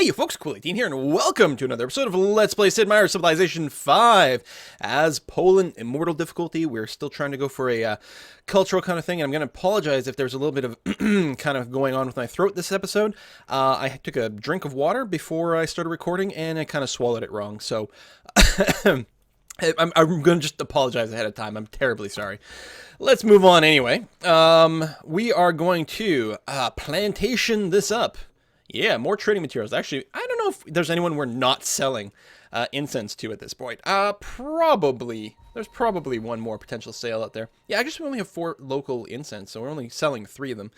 Hey you folks, Dean here, and welcome to another episode of Let's Play Sid Meier's Civilization 5. As Poland Immortal difficulty, we're still trying to go for a cultural kind of thing, and I'm going to apologize if there's a little bit of kind of going on with my throat this episode. I took a drink of water before I started recording, and I kind of swallowed it wrong, so I'm going to just apologize ahead of time. I'm terribly sorry. Let's move on anyway. We are going to plantation this up. Yeah, more trading materials. Actually, I don't know if there's anyone we're not selling incense to at this point. Probably. There's probably one more potential sale out there. Yeah, I guess we only have 4 local incense, so we're only selling 3 of them.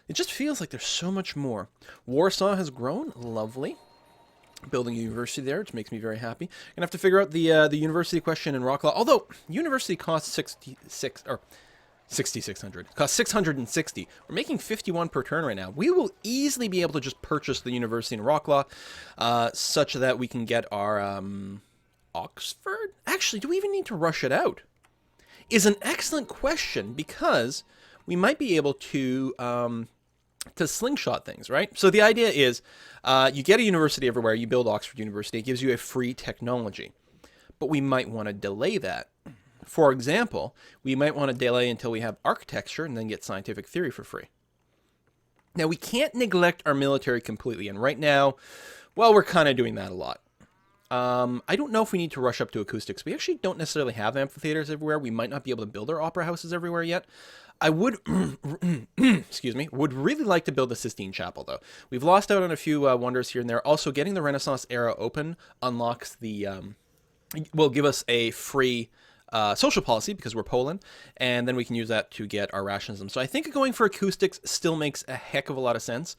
It just feels like there's so much more. Warsaw has grown. Lovely. Building a university there, which makes me very happy. Gonna have to figure out the university question in Rocklaw. Although, university costs 6,600. It costs 660. We're making 51 per turn right now. We will easily be able to just purchase the university in Rocklaw, such that we can get our Oxford. Actually, do we even need to rush it out? Is an excellent question, because we might be able to slingshot things, right? So the idea is, you get a university everywhere. You build Oxford University. It gives you a free technology, but we might want to delay that. For example, we might want to delay until we have architecture and then get scientific theory for free. Now, we can't neglect our military completely, and right now, well, we're kind of doing that a lot. I don't know if we need to rush up to acoustics. We actually don't necessarily have amphitheaters everywhere. We might not be able to build our opera houses everywhere yet. I would, excuse me, would really like to build the Sistine Chapel, though. We've lost out on a few wonders here and there. Also, getting the Renaissance era open unlocks the, will give us a free social policy, because we're Poland, and then we can use that to get our rationalism. So I think going for acoustics still makes a heck of a lot of sense.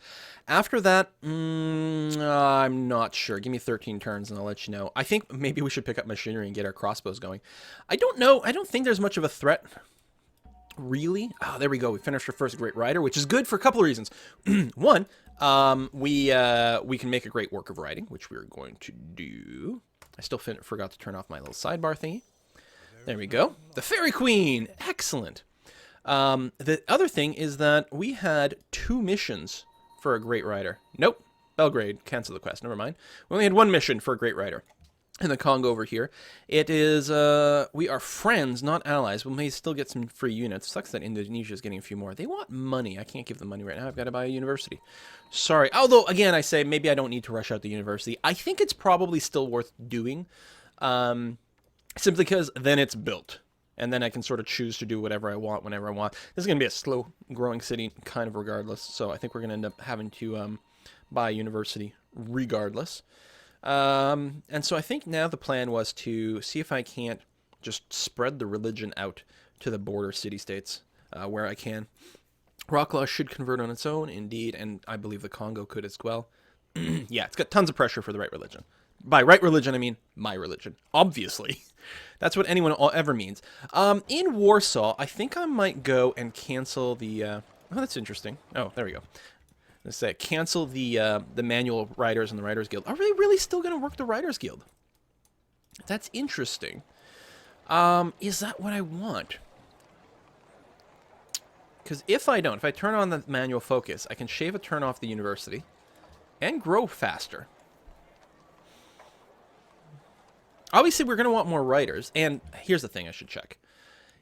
After that, I'm not sure. Give me 13 turns and I'll let you know. I think maybe we should pick up machinery and get our crossbows going. I don't know. I don't think there's much of a threat, really. Oh, there we go. We finished our first Great Rider, which is good for a couple of reasons. One, we can make a great work of writing, which we're going to do. I still forgot to turn off my little sidebar thingy. There we go. The Fairy Queen! Excellent. The other thing is that we had 2 missions for a Great Rider. Nope. Belgrade. Cancel the quest. Never mind. We only had 1 mission for a Great Rider. In the Congo over here. It is, we are friends, not allies. We may still get some free units. Sucks that Indonesia is getting a few more. They want money. I can't give them money right now. I've got to buy a university. Sorry. Although, again, I say maybe I don't need to rush out the university. I think it's probably still worth doing. Simply because then it's built. And then I can sort of choose to do whatever I want whenever I want. This is going to be a slow-growing city, kind of regardless. So I think we're going to end up having to buy a university regardless. And so I think now the plan was to see if I can't just spread the religion out to the border city-states where I can. Rocklaw should convert on its own, indeed, and I believe the Congo could as well. Yeah, it's got tons of pressure for the right religion. By right religion, I mean my religion, obviously. That's what anyone ever means. In Warsaw, I think I might go and cancel the... oh, that's interesting. Oh, there we go. Let's say cancel the manual writers and the Writers Guild. Are they really still going to work the Writers Guild? That's interesting. Is that what I want? Because if I turn on the manual focus, I can shave a turn off the university and grow faster. Obviously, we're going to want more writers, and here's the thing I should check.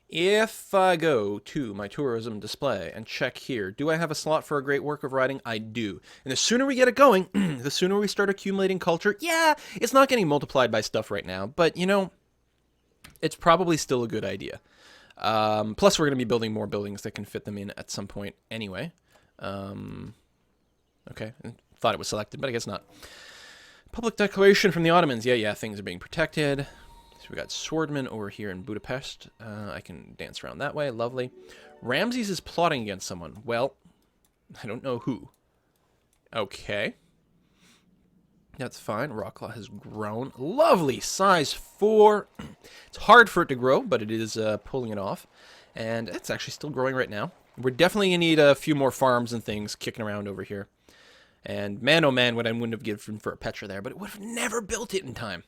If I go to my tourism display and check here, do I have a slot for a great work of writing? I do. And the sooner we get it going, the sooner we start accumulating culture. Yeah, it's not getting multiplied by stuff right now, but, you know, it's probably still a good idea. Plus, we're going to be building more buildings that can fit them in at some point anyway. Okay, thought it was selected, but I guess not. Public declaration from the Ottomans. Yeah, things are being protected. So we got swordmen over here in Budapest. I can dance around that way. Lovely. Ramses is plotting against someone. Well, I don't know who. Okay. That's fine. Rocklaw has grown. Lovely. Size 4. It's hard for it to grow, but it is pulling it off. And it's actually still growing right now. We're definitely going to need a few more farms and things kicking around over here. And man, oh man, what I wouldn't have given for a Petra there, but it would have never built it in time.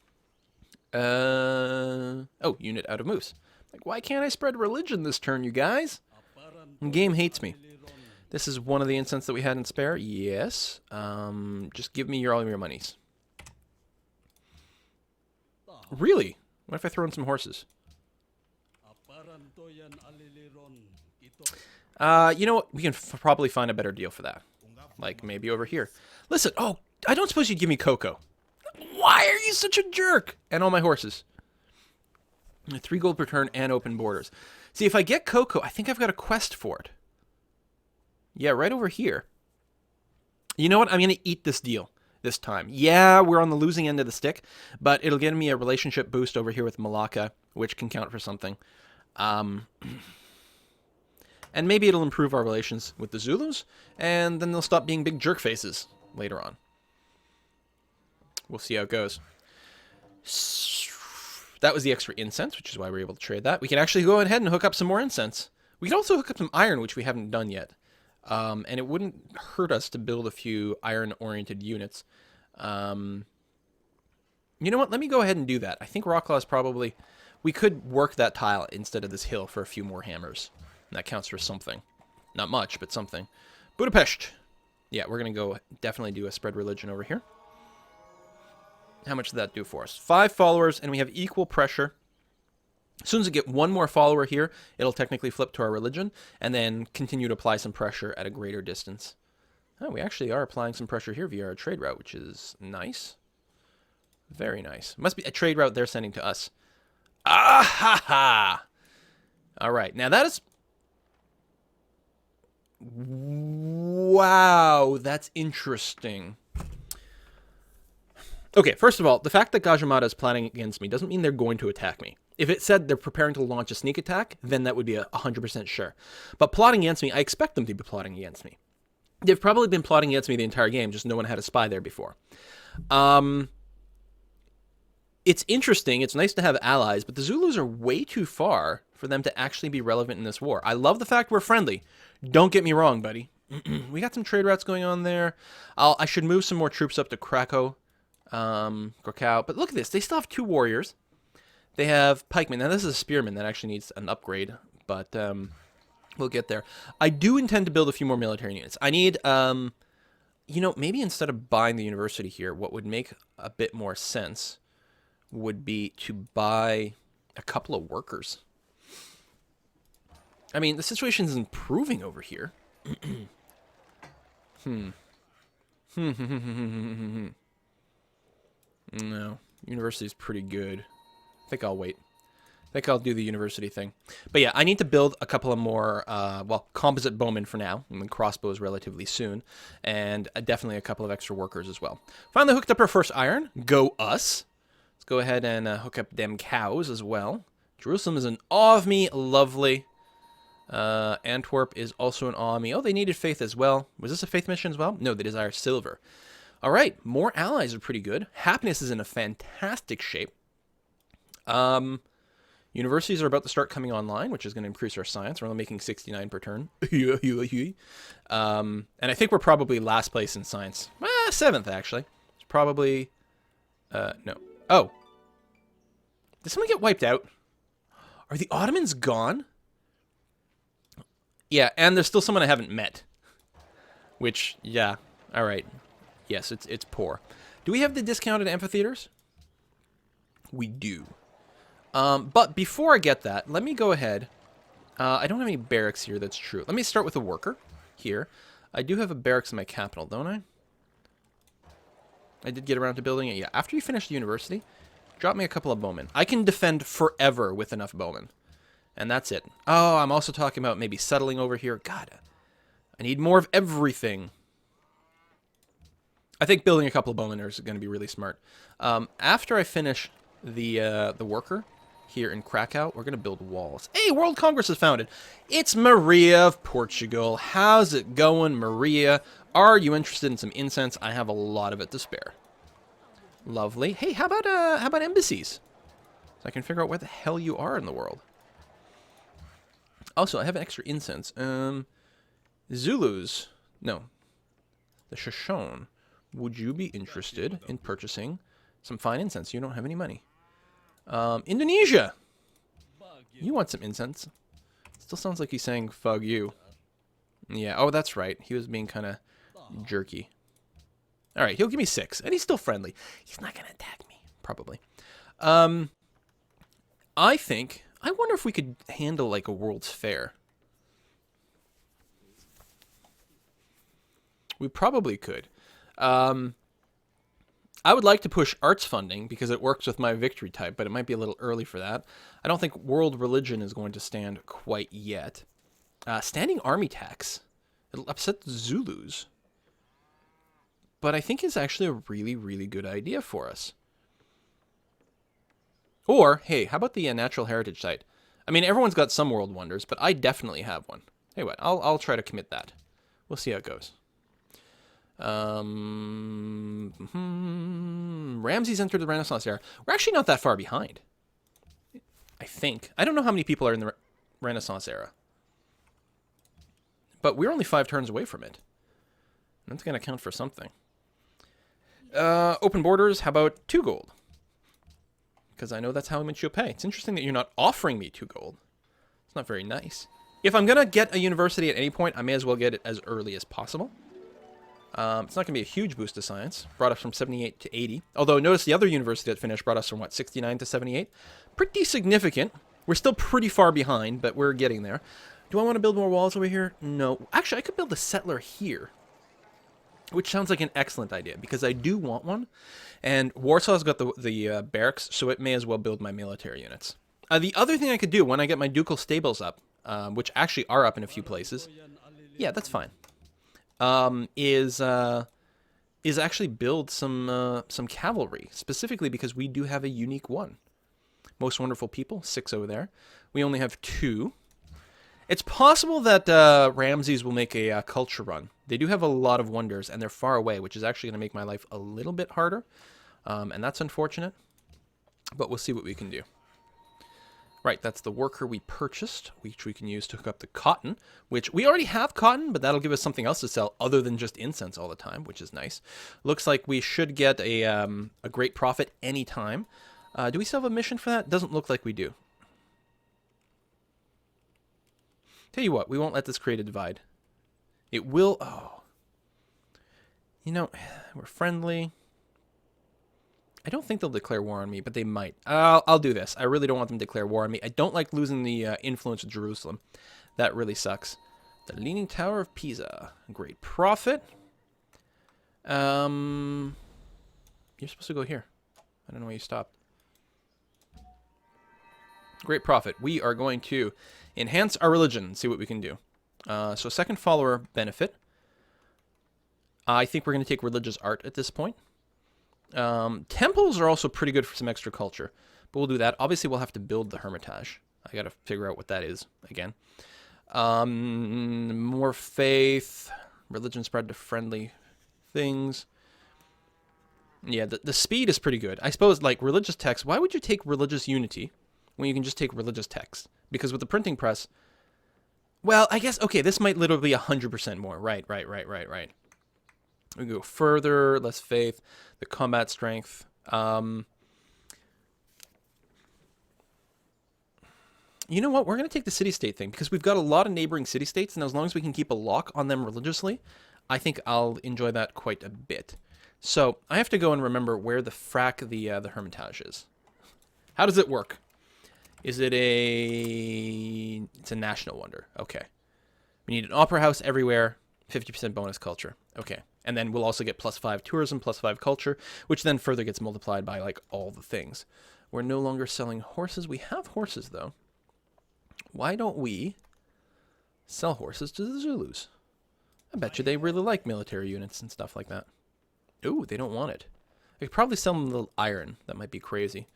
Oh, unit out of moose. Like, why can't I spread religion this turn, you guys? The game hates me. This is one of the incense that we had in spare. Yes. Just give me all of your monies. Really? What if I throw in some horses? You know what? We can probably find a better deal for that. Like, maybe over here. Listen, oh, I don't suppose you'd give me cocoa. Why are you such a jerk? And all my horses. 3 gold per turn and open borders. See, if I get cocoa, I think I've got a quest for it. Yeah, right over here. You know what? I'm going to eat this deal this time. Yeah, we're on the losing end of the stick, but it'll get me a relationship boost over here with Malacca, which can count for something. And maybe it'll improve our relations with the Zulus, and then they'll stop being big jerk faces later on. We'll see how it goes. That was the extra incense, which is why we're able to trade that. We can actually go ahead and hook up some more incense. We can also hook up some iron, which we haven't done yet. And it wouldn't hurt us to build a few iron-oriented units. You know what? Let me go ahead and do that. I think Rocklaw is probably... We could work that tile instead of this hill for a few more hammers. And that counts for something. Not much, but something. Budapest! Yeah, we're going to go definitely do a spread religion over here. How much did that do for us? 5 followers, and we have equal pressure. As soon as we get one more follower here, it'll technically flip to our religion, and then continue to apply some pressure at a greater distance. Oh, we actually are applying some pressure here via our trade route, which is nice. Very nice. Must be a trade route they're sending to us. Ah ha ha! Alright, now that is... Wow, that's interesting. Okay, first of all, the fact that Gajamata is planning against me doesn't mean they're going to attack me. If it said they're preparing to launch a sneak attack, then that would be 100% sure. But plotting against me, I expect them to be plotting against me. They've probably been plotting against me the entire game, just no one had a spy there before. It's interesting, it's nice to have allies, but the Zulus are way too far for them to actually be relevant in this war. I love the fact we're friendly. Don't get me wrong, buddy. We got some trade routes going on there. I should move some more troops up to Krakow. But look at this. They still have 2 warriors. They have pikemen. Now, this is a spearman that actually needs an upgrade, but we'll get there. I do intend to build a few more military units. I need, you know, maybe instead of buying the university here, what would make a bit more sense would be to buy a couple of workers. I mean, the situation is improving over here. No, university's pretty good. I think I'll wait. I think I'll do the university thing. But yeah, I need to build a couple of more, well, composite bowmen for now, and then crossbows relatively soon, and definitely a couple of extra workers as well. Finally hooked up our first iron. Go us. Let's go ahead and hook up them cows as well. Jerusalem is an awe of me. Lovely. Antwerp is also an awe of me. Oh, they needed faith as well. Was this a faith mission as well? No, they desire silver. All right, more allies are pretty good. Happiness is in a fantastic shape. Universities are about to start coming online, which is going to increase our science. We're only making 69 per turn. And I think we're probably last place in science. 7th, actually. It's probably... no. Oh. Did someone get wiped out? Are the Ottomans gone? Yeah, and there's still someone I haven't met. Which, yeah, all right. Yes, it's poor. Do we have the discounted amphitheaters? We do. But before I get that, let me go ahead. I don't have any barracks here, that's true. Let me start with a worker here. I do have a barracks in my capital, don't I? I did get around to building it. Yeah, after you finish the university, drop me a couple of bowmen. I can defend forever with enough bowmen. And that's it. Oh, I'm also talking about maybe settling over here. God, I need more of everything. I think building a couple of bowmen is going to be really smart. After I finish the worker here in Krakow, we're going to build walls. Hey, World Congress is founded. It's Maria of Portugal. How's it going, Maria? Are you interested in some incense? I have a lot of it to spare. Lovely. Hey, how about embassies? So I can figure out where the hell you are in the world. Also, I have an extra incense. Zulus. No. The Shoshone. Would you be interested in purchasing some fine incense? You don't have any money. Indonesia. You want some incense? Still sounds like he's saying, "Fug you." Yeah, oh, that's right. He was being kind of jerky. All right, he'll give me 6, and he's still friendly. He's not going to attack me, probably. I think... I wonder if we could handle, like, a World's Fair. We probably could. I would like to push arts funding because it works with my victory type, but it might be a little early for that. I don't think world religion is going to stand quite yet. Standing army tax. It'll upset the Zulus. But I think it's actually a really, really good idea for us. Or, hey, how about the natural heritage site? I mean, everyone's got some world wonders, but I definitely have one. Hey, what? I'll try to commit that. We'll see how it goes. Ramses entered the Renaissance era. We're actually not that far behind. I think. I don't know how many people are in the Renaissance era. But we're only 5 turns away from it. That's going to count for something. Open borders, how about 2 gold? Because I know that's how much you'll pay. It's interesting that you're not offering me 2 gold. It's not very nice. If I'm going to get a university at any point, I may as well get it as early as possible. It's not going to be a huge boost to science. Brought us from 78 to 80. Although, notice the other university that finished brought us from, what, 69 to 78? Pretty significant. We're still pretty far behind, but we're getting there. Do I want to build more walls over here? No. Actually, I could build a settler here. Which sounds like an excellent idea, because I do want one. And Warsaw's got the barracks, so it may as well build my military units. The other thing I could do when I get my ducal stables up, which actually are up in a few places. Yeah, that's fine. Is actually build some cavalry, specifically because we do have a unique one. Most wonderful people, 6 over there. We only have 2. It's possible that Ramses will make a culture run. They do have a lot of wonders, and they're far away, which is actually going to make my life a little bit harder. And that's unfortunate, but we'll see what we can do. Right, that's the worker we purchased, which we can use to hook up the cotton, which we already have cotton, but that'll give us something else to sell other than just incense all the time, which is nice. Looks like we should get a great profit anytime. Do we still have a mission for that? Doesn't look like we do. Tell you what, we won't let this create a divide. It will... Oh. You know, we're friendly. I don't think they'll declare war on me, but they might. I'll do this. I really don't want them to declare war on me. I don't like losing the influence of Jerusalem. That really sucks. The Leaning Tower of Pisa. Great profit. You're supposed to go here. I don't know why you stopped. Great profit. We are going to enhance our religion and see what we can do. So second follower benefit. I think we're going to take religious art at this point. Temples are also pretty good for some extra culture, but we'll do that. Obviously, we'll have to build the Hermitage. I got to figure out what that is again. More faith, religion spread to friendly things. Yeah, the speed is pretty good. I suppose, like, religious text, why would you take religious unity when you can just take religious text? Because with the printing press, well, I guess, okay, this might literally be 100% more. Right. We go further, less faith, the combat strength. You know what? We're going to take the city-state thing because we've got a lot of neighboring city-states, and as long as we can keep a lock on them religiously, I think I'll enjoy that quite a bit. So I have to go and remember where the frack the Hermitage is. How does it work? Is it a... It's a national wonder. Okay. We need an opera house everywhere, 50% bonus culture. Okay. And then we'll also get +5 tourism, +5 culture, which then further gets multiplied by, like, all the things. We're no longer selling horses. We have horses, though. Why don't we sell horses to the Zulus? I bet you they really like military units and stuff like that. Ooh, they don't want it. I could probably sell them a little iron. That might be crazy.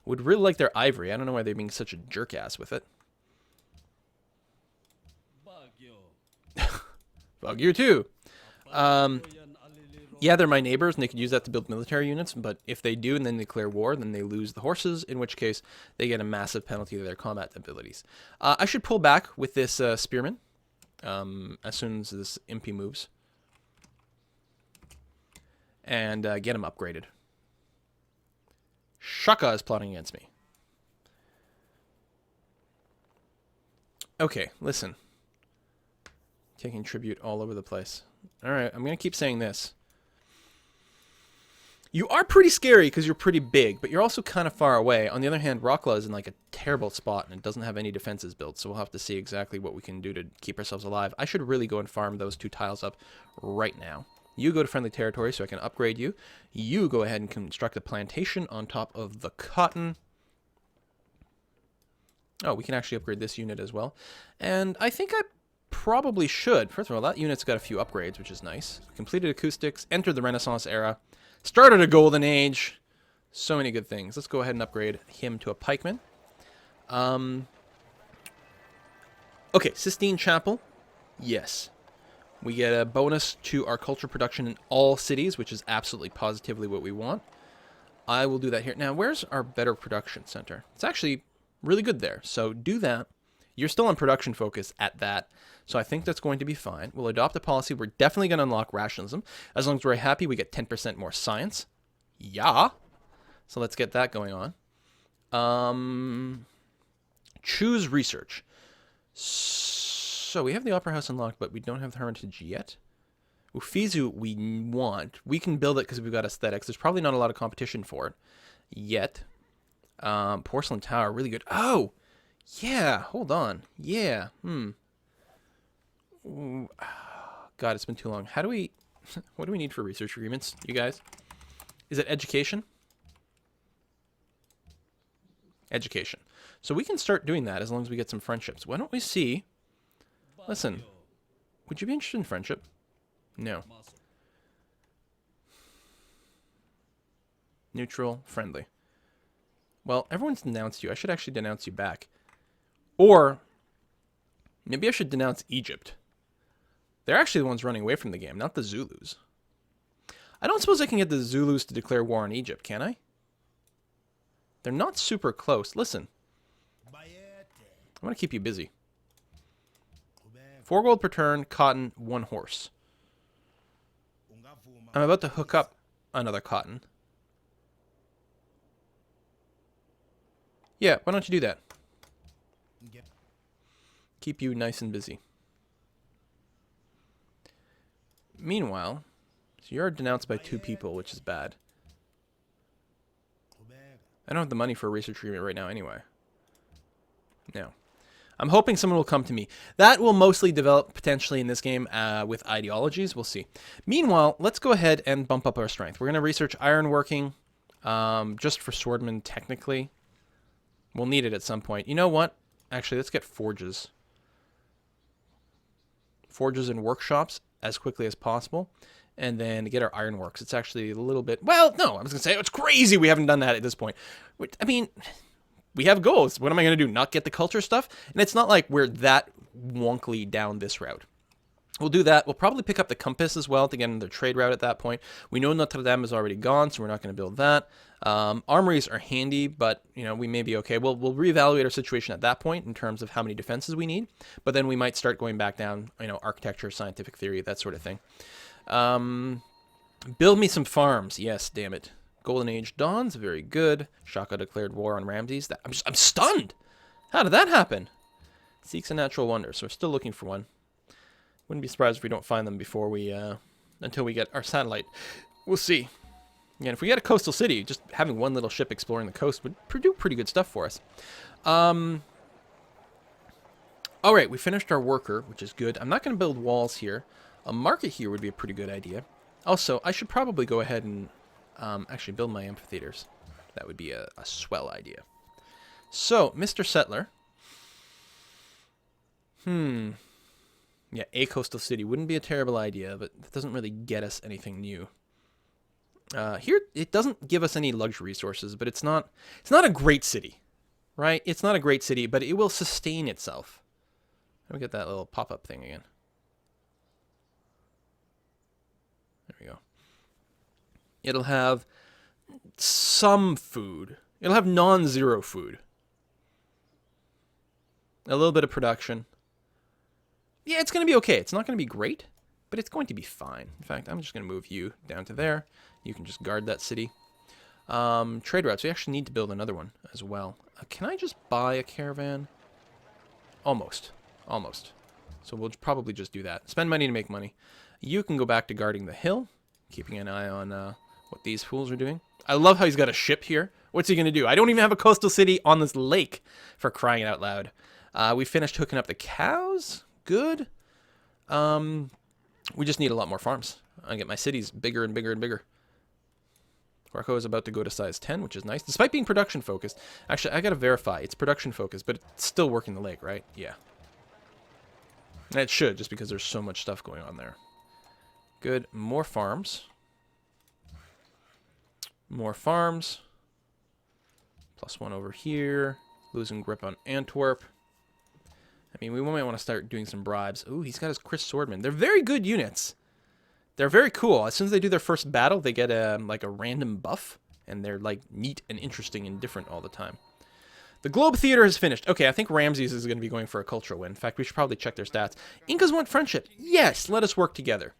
Would really like their ivory. I don't know why they're being such a jerk-ass with it. Fuck you, too. Yeah, they're my neighbors, and they could use that to build military units, but if they do and then declare war, then they lose the horses, in which case they get a massive penalty to their combat abilities. I should pull back with this spearman as soon as this MP moves. And get him upgraded. Shaka is plotting against me. Okay, listen. Taking tribute all over the place. Alright, I'm going to keep saying this. You are pretty scary because you're pretty big, but you're also kind of far away. On the other hand, Rockla is in like a terrible spot and it doesn't have any defenses built, so we'll have to see exactly what we can do to keep ourselves alive. I should really go and farm those 2 tiles up right now. You go to friendly territory so I can upgrade you. You go ahead and construct a plantation on top of the cotton. Oh, we can actually upgrade this unit as well. And I think I probably should. First of all, that unit's got a few upgrades, which is nice. Completed acoustics, entered the Renaissance era, started a golden age. So many good things. Let's go ahead and upgrade him to a pikeman. Okay, Sistine Chapel. Yes. We get a bonus to our culture production in all cities, which is absolutely positively what we want. I will do that here. Now, where's our better production center? It's actually really good there. So do that. You're still on production focus at that. So I think that's going to be fine. We'll adopt a policy. We're definitely going to unlock rationalism. As long as we're happy, we get 10% more science. Yeah. So let's get that going on. Choose research. So we have the Opera House unlocked, but we don't have the Hermitage yet. Ufizu we want. We can build it because we've got aesthetics. There's probably not a lot of competition for it yet. Porcelain Tower, really good. Oh! Yeah, hold on. Yeah, Ooh, God, it's been too long. How do we... what do we need for research agreements, you guys? Is it education? Education. So we can start doing that as long as we get some friendships. Why don't we see... Listen, would you be interested in friendship? No. Neutral, friendly. Well, everyone's denounced you. I should actually denounce you back. Or, maybe I should denounce Egypt. They're actually the ones running away from the game, not the Zulus. I don't suppose I can get the Zulus to declare war on Egypt, can I? They're not super close. Listen. I'm going to keep you busy. 4 gold per turn, cotton, 1 horse. I'm about to hook up another cotton. Yeah, why don't you do that? Keep you nice and busy. Meanwhile, so you're denounced by 2 people, which is bad. I don't have the money for a research agreement right now anyway. No. I'm hoping someone will come to me. That will mostly develop potentially in this game with ideologies. We'll see. Meanwhile, let's go ahead and bump up our strength. We're going to research ironworking just for swordmen technically. We'll need it at some point. You know what? Actually, let's get forges. Forges and workshops as quickly as possible. And then get our ironworks. It's actually a little bit... Well, no, I was going to say, it's crazy we haven't done that at this point. I mean, we have goals. What am I going to do? Not get the culture stuff? And it's not like we're that wonkly down this route. We'll do that. We'll probably pick up the compass as well to get another trade route at that point. We know Notre Dame is already gone, so we're not going to build that. Armories are handy, but you know we may be okay. We'll reevaluate our situation at that point in terms of how many defenses we need. But then we might start going back down, you know, architecture, scientific theory, that sort of thing. Build me some farms. Yes, damn it. Golden Age dawns. Very good. Shaka declared war on Ramses. I'm stunned. How did that happen? Seeks a natural wonder. So we're still looking for one. Wouldn't be surprised if we don't find them before we, until we get our satellite. We'll see. Again, if we get a coastal city, just having one little ship exploring the coast would do pretty good stuff for us. All right, we finished our worker, which is good. I'm not going to build walls here. A market here would be a pretty good idea. Also, I should probably go ahead and actually build my amphitheaters. That would be a swell idea. So, Mr. Settler. Yeah, a coastal city wouldn't be a terrible idea, but it doesn't really get us anything new. Here, it doesn't give us any luxury resources, but it's not a great city, right? It's not a great city, but it will sustain itself. Let me get that little pop-up thing again. There we go. It'll have some food. It'll have non-zero food. A little bit of production. Yeah, it's going to be okay. It's not going to be great, but it's going to be fine. In fact, I'm just going to move you down to there. You can just guard that city. Trade routes. We actually need to build another one as well. Can I just buy a caravan? Almost. Almost. So we'll probably just do that. Spend money to make money. You can go back to guarding the hill, keeping an eye on what these fools are doing. I love how he's got a ship here. What's he going to do? I don't even have a coastal city on this lake, for crying out loud. We finished hooking up the cows. Good. We just need a lot more farms. I get my cities bigger and bigger and bigger. Greco is about to go to size 10, which is nice. Despite being production focused. Actually, I got to verify. It's production focused, but it's still working the lake, right? Yeah. And it should, just because there's so much stuff going on there. Good. More farms. More farms. +1 over here. Losing grip on Antwerp. I mean, we might want to start doing some bribes. Ooh, he's got his Chris Swordman. They're very good units. They're very cool. As soon as they do their first battle, they get like a random buff. And they're like neat and interesting and different all the time. The Globe Theater has finished. Okay, I think Ramses is going to be going for a cultural win. In fact, we should probably check their stats. Incas want friendship. Yes, let us work together.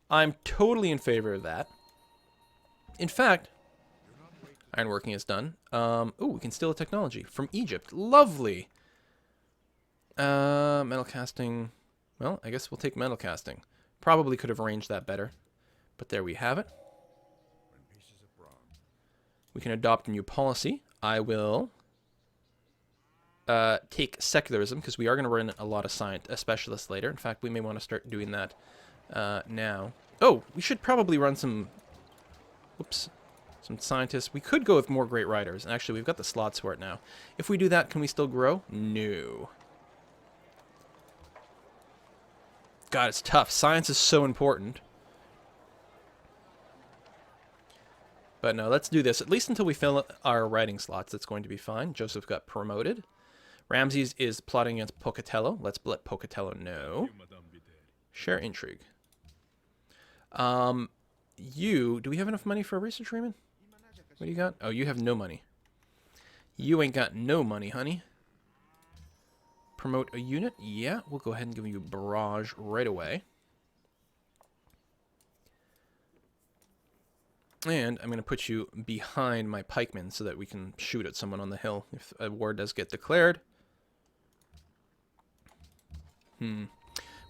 I'm totally in favor of that. In fact, ironworking is done. Ooh, we can steal a technology from Egypt. Lovely. Metal casting. Well, I guess we'll take metal casting. Probably could have arranged that better. But there we have it. We can adopt a new policy. I will take secularism, because we are going to run a lot of specialists later. In fact, we may want to start doing that now. Oh, we should probably run some... Whoops. Some scientists. We could go with more great writers. And actually, we've got the slots for it now. If we do that, can we still grow? No. God, it's tough. Science is so important. But no, let's do this. At least until we fill our writing slots, that's going to be fine. Joseph got promoted. Ramses is plotting against Pocatello. Let's let Pocatello know. Share intrigue. Do we have enough money for a research Raymond? What do you got? Oh, you have no money. You ain't got no money, honey. Promote a unit? Yeah, we'll go ahead and give you barrage right away. And I'm going to put you behind my pikemen so that we can shoot at someone on the hill if a war does get declared. If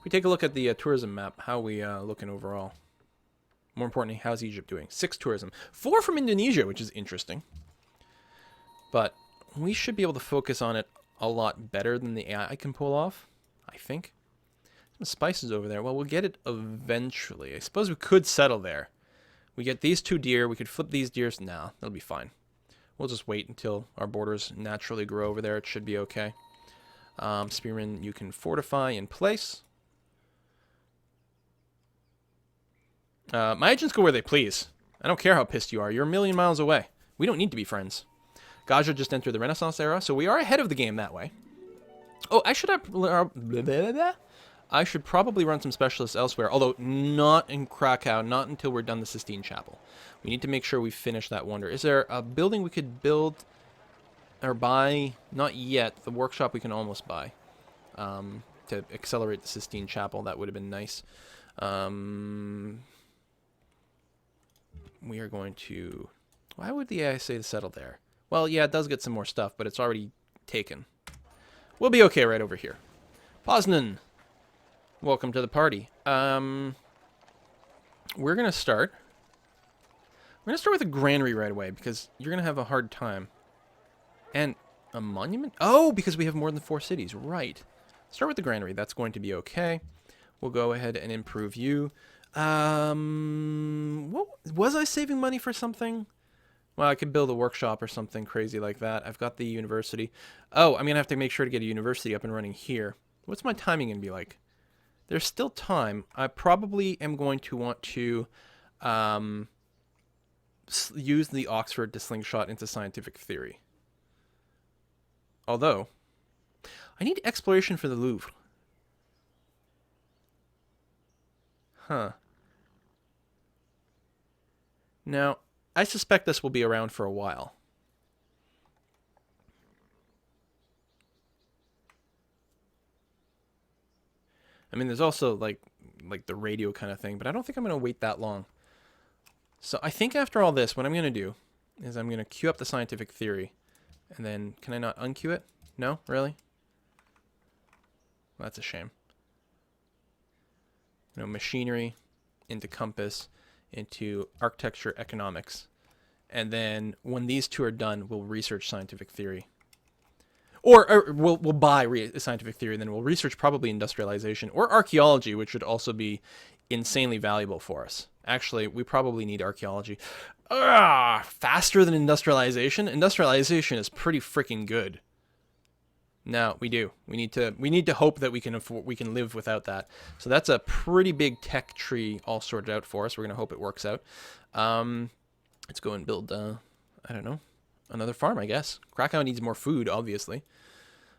we take a look at the tourism map, how are we looking overall? More importantly, how's Egypt doing? 6 tourism. 4 from Indonesia, which is interesting. But we should be able to focus on it a lot better than the AI can pull off, I think. Some spices over there. Well, we'll get it eventually. I suppose we could settle there. We get these 2 deer. We could flip these deers. No, that'll be fine. We'll just wait until our borders naturally grow over there. It should be okay. Spearmen, you can fortify in place. My agents go where they please. I don't care how pissed you are. You're a million miles away. We don't need to be friends. Gaja just entered the Renaissance era, so we are ahead of the game that way. Oh, I should probably run some specialists elsewhere, although not in Krakow, not until we're done the Sistine Chapel. We need to make sure we finish that wonder. Is there a building we could build or buy? Not yet. The workshop we can almost buy to accelerate the Sistine Chapel. That would have been nice. We are going to... Why would the AI say to settle there? Well, yeah, it does get some more stuff, but it's already taken. We'll be okay right over here. Poznan, welcome to the party. We're going to start. We're going to start with a granary right away, because you're going to have a hard time. And a monument? Oh, because we have more than 4 cities. Right. Start with the granary. That's going to be okay. We'll go ahead and improve you. What, was I saving money for something? Well, I could build a workshop or something crazy like that. I've got the university. Oh, I'm going to have to make sure to get a university up and running here. What's my timing going to be like? There's still time. I probably am going to want to use the Oxford to slingshot into scientific theory. Although, I need exploration for the Louvre. Huh. Now, I suspect this will be around for a while. I mean, there's also like the radio kind of thing, but I don't think I'm going to wait that long. So I think after all this, what I'm going to do is I'm going to queue up the scientific theory. And then, can I not unqueue it? No? Really? Well, that's a shame. machinery, into compass, into architecture, economics. And then when these two are done, we'll research scientific theory. Or we'll buy scientific theory, and then we'll research probably industrialization or archaeology, which would also be insanely valuable for us. Actually, we probably need archaeology. Faster than industrialization? Industrialization is pretty freaking good. No, we do. We need to hope that we can live without that. So that's a pretty big tech tree all sorted out for us. We're gonna hope it works out. Let's go and build. I don't know, another farm, I guess. Krakow needs more food, obviously.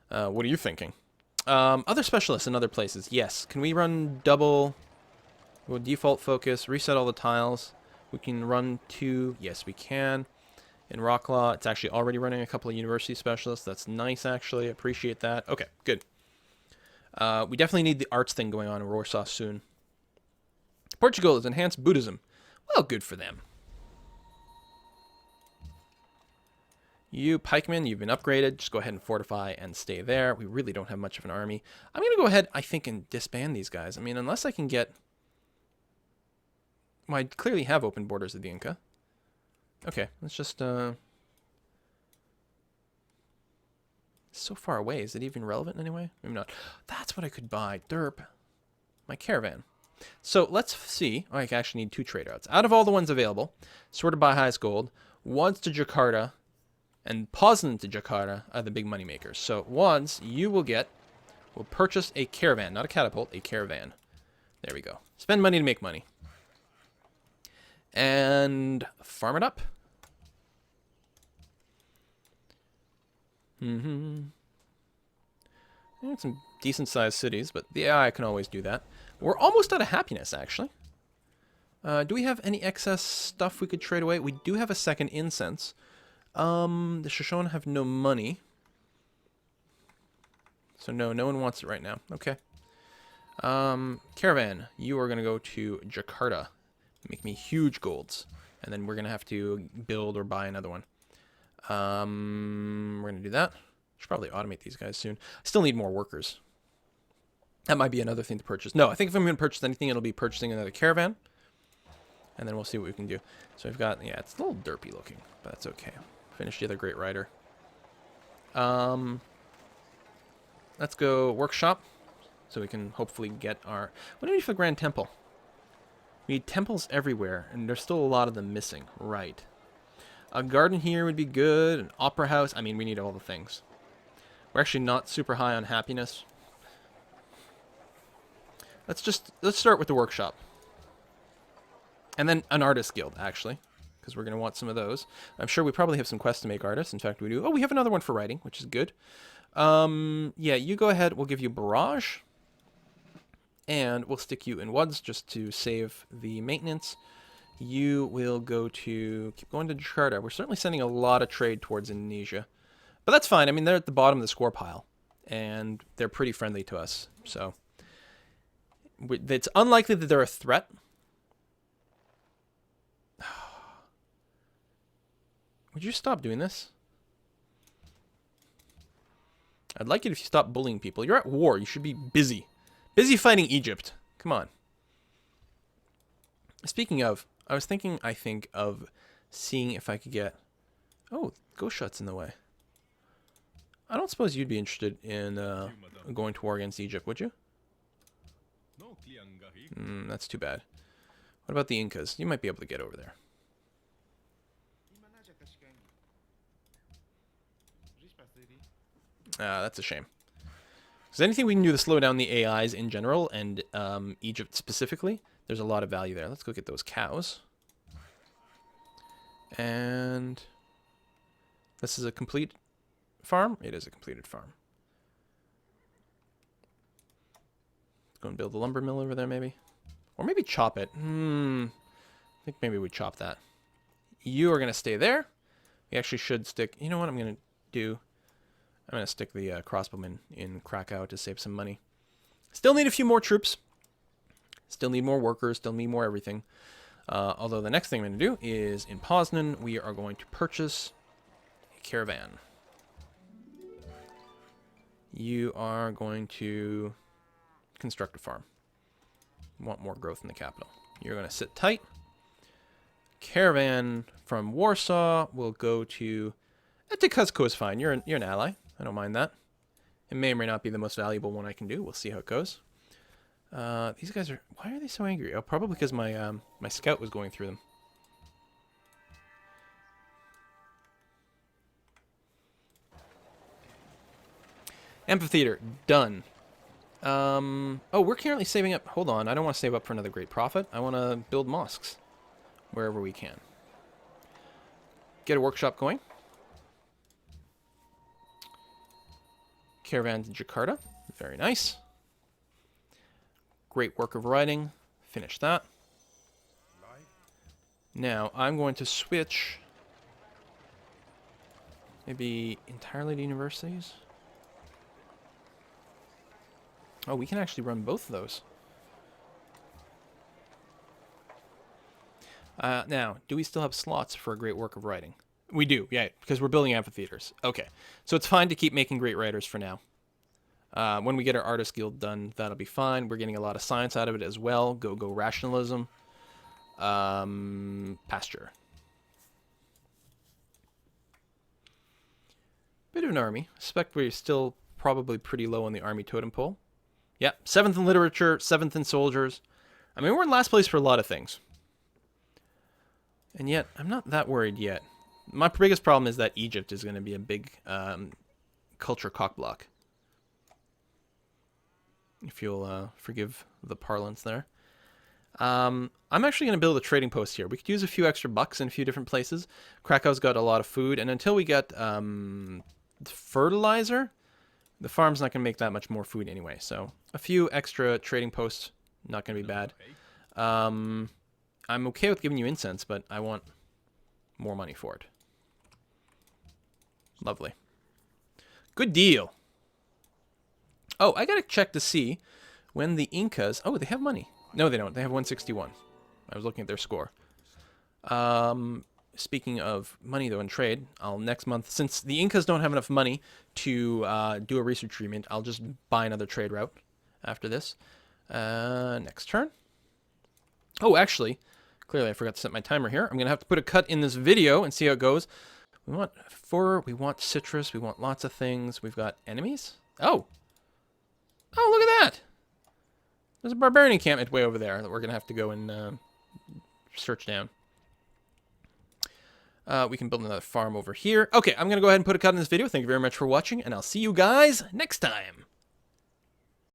What are you thinking? Other specialists in other places. Yes. Can we run double? We'll default focus. Reset all the tiles. We can run 2. Yes, we can. In Rocklaw, it's actually already running a couple of university specialists. That's nice, actually. I appreciate that. Okay, good. We definitely need the arts thing going on in Warsaw soon. Portugal has enhanced Buddhism. Well, good for them. You, pikemen, you've been upgraded. Just go ahead and fortify and stay there. We really don't have much of an army. I'm going to go ahead, I think, and disband these guys. I mean, unless I can get... Well, I clearly have open borders with the Inca. Okay, let's just... So far away. Is it even relevant in any way? Maybe not. That's what I could buy. Derp. My caravan. So let's see. Oh, I actually need 2 trade routes. Out of all the ones available, sorted by highest gold, once to Jakarta, and Poznan to Jakarta are the big money makers. So once you will purchase a caravan, not a catapult, a caravan. There we go. Spend money to make money. And farm it up. Some decent sized cities, but the AI can always do that. We're almost out of happiness, actually. Do we have any excess stuff we could trade away? We do have a second incense. The Shoshone have no money. So no one wants it right now. Okay. Caravan, you are going to go to Jakarta. Make me huge golds. And then we're going to have to build or buy another one. We're going to do that. Should probably automate these guys soon. I still need more workers. That might be another thing to purchase. No, I think if I'm going to purchase anything, it'll be purchasing another caravan. And then we'll see what we can do. So we've got, yeah, it's a little derpy looking, but that's okay. Finish the other great rider. Let's go workshop. So we can hopefully get our... What do we need for the Grand Temple? We need temples everywhere, and there's still a lot of them missing. Right. A garden here would be good. An opera house. I mean, we need all the things. We're actually not super high on happiness. Let's start with the workshop. And then an artist guild, actually. Because we're going to want some of those. I'm sure we probably have some quests to make artists. In fact, we do. Oh, we have another one for writing, which is good. Yeah, you go ahead. We'll give you Barrage. And we'll stick you in Woods just to save the maintenance. You will go to... Keep going to Jakarta. We're certainly sending a lot of trade towards Indonesia. But that's fine. I mean, they're at the bottom of the score pile. And they're pretty friendly to us. So... It's unlikely that they're a threat. Would you stop doing this? I'd like it if you stop bullying people. You're at war. You should be busy. Busy fighting Egypt. Come on. Speaking of, I was thinking, I think, of seeing if I could get... Oh, Goshut's in the way. I don't suppose you'd be interested in going to war against Egypt, would you? That's too bad. What about the Incas? You might be able to get over there. That's a shame. Is there anything we can do to slow down the AIs in general and Egypt specifically? There's a lot of value there. Let's go get those cows. And this is a complete farm? It is a completed farm. Let's go and build a lumber mill over there, maybe. Or maybe chop it. I think maybe we chop that. You are going to stay there. We actually should stick... You know what I'm going to do? I'm going to stick the crossbowmen in Krakow to save some money. Still need a few more troops. Still need more workers. Still need more everything. Although the next thing I'm going to do is in Poznan, we are going to purchase a caravan. You are going to construct a farm. Want more growth in the capital. You're going to sit tight. Caravan from Warsaw will go to... Cuzco is fine. You're an ally. I don't mind that. It may or may not be the most valuable one I can do. We'll see how it goes. These guys are... Why are they so angry? Oh, probably because my my scout was going through them. Amphitheater. Done. Oh, we're currently saving up... Hold on. I don't want to save up for another great profit. I want to build mosques wherever we can. Get a workshop going. Caravan to Jakarta. Very nice. Great work of writing. Finish that. Now, I'm going to switch maybe entirely to universities. Oh, we can actually run both of those. Now, do we still have slots for a great work of writing? We do, yeah, because we're building amphitheaters. Okay, so it's fine to keep making great writers for now. When we get our artist guild done, that'll be fine. We're getting a lot of science out of it as well. Go rationalism. Pasture. Bit of an army. I suspect we're still probably pretty low on the army totem pole. Yeah, 7th in literature, 7th in soldiers. I mean, we're in last place for a lot of things. And yet, I'm not that worried yet. My biggest problem is that Egypt is going to be a big culture cockblock. If you'll forgive the parlance there. I'm actually going to build a trading post here. We could use a few extra bucks in a few different places. Krakow's got a lot of food, and until we get fertilizer, the farm's not going to make that much more food anyway. So a few extra trading posts, not going to be bad. I'm okay with giving you incense, but I want more money for it. Lovely. Good deal. Oh, I gotta check to see when the Incas... Oh, they have money. No, they don't. They have 161. I was looking at their score. Speaking of money, though, and trade, I'll next month... Since the Incas don't have enough money to do a research treatment, I'll just buy another trade route after this. Next turn. Oh, actually, clearly I forgot to set my timer here. I'm going to have to put a cut in this video and see how it goes. We want fur, we want citrus, we want lots of things. We've got enemies. Oh! Oh, look at that! There's a barbarian encampment way over there that we're going to have to go and search down. We can build another farm over here. Okay, I'm going to go ahead and put a cut in this video. Thank you very much for watching, and I'll see you guys next time.